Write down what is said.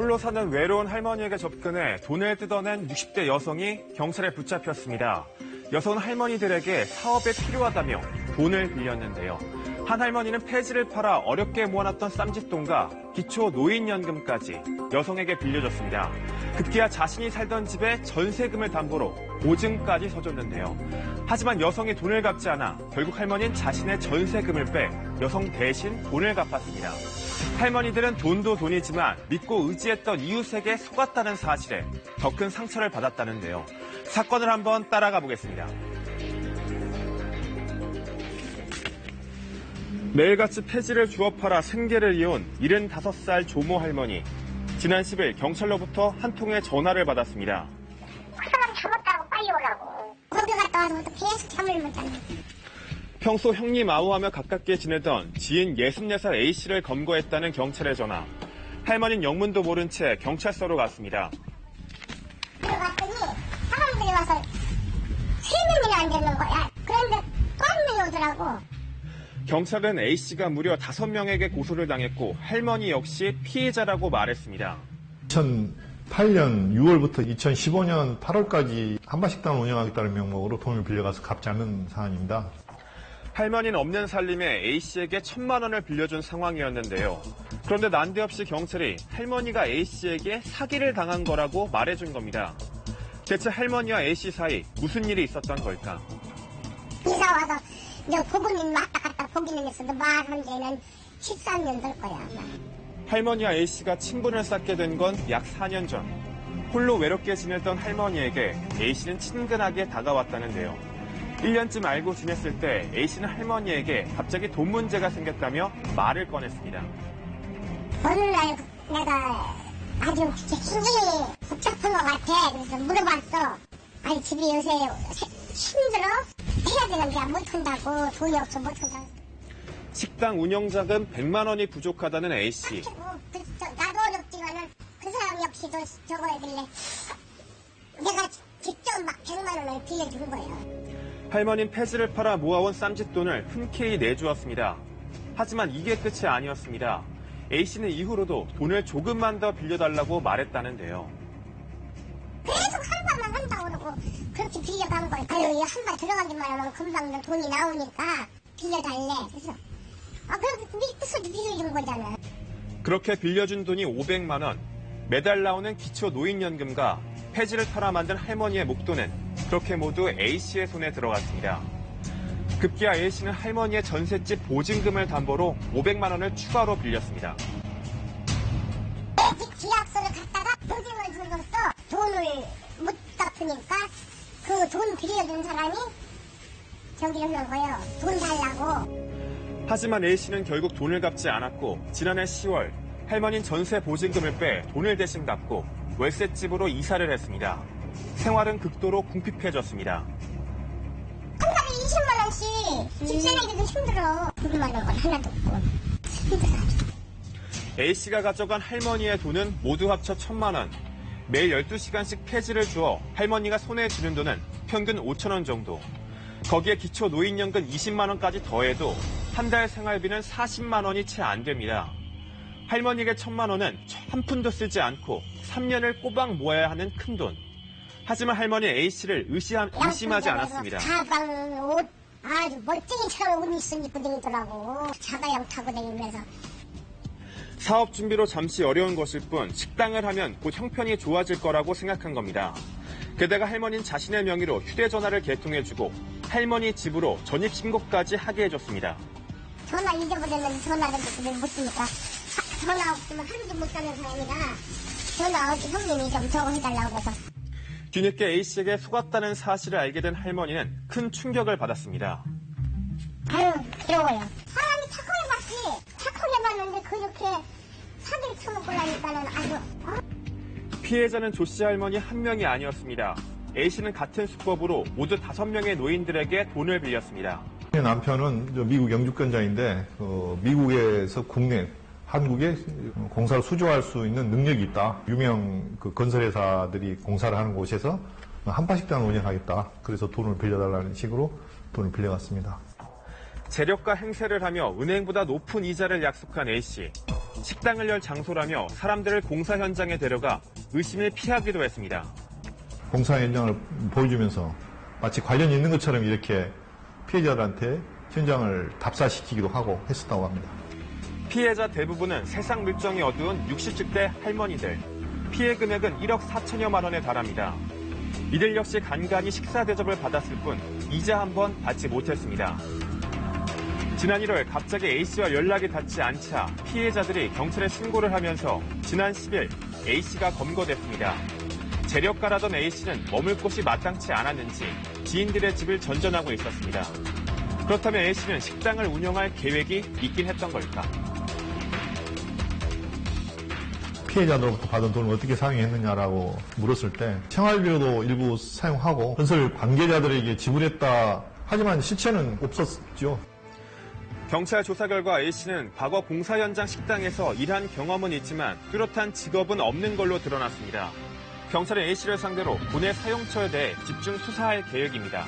홀로 사는 외로운 할머니에게 접근해 돈을 뜯어낸 60대 여성이 경찰에 붙잡혔습니다. 여성은 할머니들에게 사업에 필요하다며 돈을 빌렸는데요. 한 할머니는 폐지를 팔아 어렵게 모아놨던 쌈짓돈과 기초 노인연금까지 여성에게 빌려줬습니다. 급기야 자신이 살던 집에 전세금을 담보로 보증까지 서줬는데요. 하지만 여성이 돈을 갚지 않아 결국 할머니는 자신의 전세금을 빼 여성 대신 돈을 갚았습니다. 할머니들은 돈도 돈이지만 믿고 의지했던 이웃에게 속았다는 사실에 더 큰 상처를 받았다는데요. 사건을 한번 따라가 보겠습니다. 매일같이 폐지를 주워 팔아 생계를 이은 75살 조모 할머니. 지난 10일 경찰로부터 한 통의 전화를 받았습니다. 사람 잡았다고 빨리 오라고. 거기 갔다 와서 계속 잠을 못 잤네. 평소 형님 아우하며 가깝게 지내던 지인 64살 A씨를 검거했다는 경찰의 전화. 할머니는 영문도 모른 채 경찰서로 갔습니다. 들어갔더니 사람들이 와서 3명이나 안 되는 거야. 그런데 또 한 명이 오더라고. 경찰은 A씨가 무려 5명에게 고소를 당했고 할머니 역시 피해자라고 말했습니다. 2008년 6월부터 2015년 8월까지 한바식당을 운영하겠다는 명목으로 돈을 빌려가서 갚지 않는 사안입니다. 할머니는 없는 살림에 A씨에게 1,000만 원을 빌려준 상황이었는데요. 그런데 난데없이 경찰이 할머니가 A씨에게 사기를 당한 거라고 말해준 겁니다. 대체 할머니와 A씨 사이 무슨 일이 있었던 걸까? 이사 와서 저 부부님 왔다 갔다 보기는 했어도 말한 데는 13년 될 거야. 아마. 할머니와 A씨가 친분을 쌓게 된 건 약 4년 전. 홀로 외롭게 지내던 할머니에게 A씨는 친근하게 다가왔다는데요. 1년쯤 알고 지냈을 때 A씨는 할머니에게 갑자기 돈 문제가 생겼다며 말을 꺼냈습니다. 어느 날 내가 아주 굉장히 복잡한 것 같아. 그래서 물어봤어. 아니 집이 요새 힘들어? 해야 되는데 못한다고. 돈이 없어 못한다고. 식당 운영자금 100만 원이 부족하다는 A씨. 나도 어렵지만은 그 사람 역시도 저거 해길래 내가 직접 막 100만 원을 빌려준 거예요. 할머니는 폐지를 팔아 모아온 쌈짓돈을 흔쾌히 내주었습니다. 하지만 이게 끝이 아니었습니다. A씨는 이후로도 돈을 조금만 더 빌려달라고 말했다는데요. 계속 한 번만 한다고 그러고 그렇게 빌려간 거예요. 아유, 한 번 들어가기만 하면 금방 돈이 나오니까 빌려달래. 그래서 그럼 밑에서도 빌려준 거잖아. 그렇게 빌려준 돈이 500만 원, 매달 나오는 기초 노인연금과 폐지를 팔아 만든 할머니의 목돈은 그렇게 모두 A씨의 손에 들어갔습니다. 급기야 A씨는 할머니의 전셋집 보증금을 담보로 500만 원을 추가로 빌렸습니다. 계약서를 갖다가 보증을 줘서 돈을 못 갚으니까 그 돈 빌려준 사람이 저기를 넣은 거예요. 돈 달라고. 하지만 A씨는 결국 돈을 갚지 않았고 지난해 10월 할머니는 전세 보증금을 빼 돈을 대신 갚고 월세집으로 이사를 했습니다. 생활은 극도로 궁핍해졌습니다. 한 달에 20만 원씩 집 사내기도 힘들어. 궁금한 건 하나도 없고 힘들어. A씨가 가져간 할머니의 돈은 모두 합쳐 1,000만 원. 매일 12시간씩 폐지를 주어 할머니가 손에 쥐는 돈은 평균 5천 원 정도. 거기에 기초 노인연금 20만 원까지 더해도 한 달 생활비는 40만 원이 채 안 됩니다. 할머니에게 1,000만 원은 한 푼도 쓰지 않고 3년을 꼬박 모아야 하는 큰 돈. 하지만 할머니 A씨를 의심하지 않았습니다. 가방, 옷, 아주 멋쟁이처럼 옷 입고 다니더라고. 자가용 타고 다니면서. 사업 준비로 잠시 어려운 것일 뿐 식당을 하면 곧 형편이 좋아질 거라고 생각한 겁니다. 게다가 할머니는 자신의 명의로 휴대전화를 개통해주고 할머니 집으로 전입신고까지 하게 해줬습니다. 전화 잊어버렸는데 전화를 못 쓰니까 전화 없으면 하루도 못 사는 사람이라 전화 어디 형님이 좀 저거 해달라고 해서. 뒤늦게 A씨에게 속았다는 사실을 알게 된 할머니는 큰 충격을 받았습니다. 아유, 괴로워요. 사람이 착하게 봤지. 착하게 봤는데 그렇게 사기를 쳐먹으려니까는 아주. 피해자는 조씨 할머니 한 명이 아니었습니다. A씨는 같은 수법으로 모두 5명의 노인들에게 돈을 빌렸습니다. 남편은 미국 영주권자인데 미국에서 국내 한국에 공사를 수주할 수 있는 능력이 있다. 유명 건설회사들이 공사를 하는 곳에서 한바식당을 운영하겠다. 그래서 돈을 빌려달라는 식으로 돈을 빌려갔습니다. 재력가 행세를 하며 은행보다 높은 이자를 약속한 A씨. 식당을 열 장소라며 사람들을 공사 현장에 데려가 의심을 피하기도 했습니다. 공사 현장을 보여주면서 마치 관련이 있는 것처럼 이렇게 피해자들한테 현장을 답사시키기도 하고 했었다고 합니다. 피해자 대부분은 세상 물정이 어두운 60대 할머니들. 피해 금액은 1억 4천여만 원에 달합니다. 이들 역시 간간히 식사 대접을 받았을 뿐 이자 한 번 받지 못했습니다. 지난 1월 갑자기 A씨와 연락이 닿지 않자 피해자들이 경찰에 신고를 하면서 지난 10일 A씨가 검거됐습니다. 재력가라던 A씨는 머물 곳이 마땅치 않았는지 지인들의 집을 전전하고 있었습니다. 그렇다면 A씨는 식당을 운영할 계획이 있긴 했던 걸까? 피해자로부터 받은 돈을 어떻게 사용했느냐라고 물었을 때 생활비로도 일부 사용하고 건설 관계자들에게 지불했다 하지만 실체는 없었죠. 경찰 조사 결과 A씨는 과거 공사 현장 식당에서 일한 경험은 있지만 뚜렷한 직업은 없는 걸로 드러났습니다. 경찰은 A씨를 상대로 돈의 사용처에 대해 집중 수사할 계획입니다.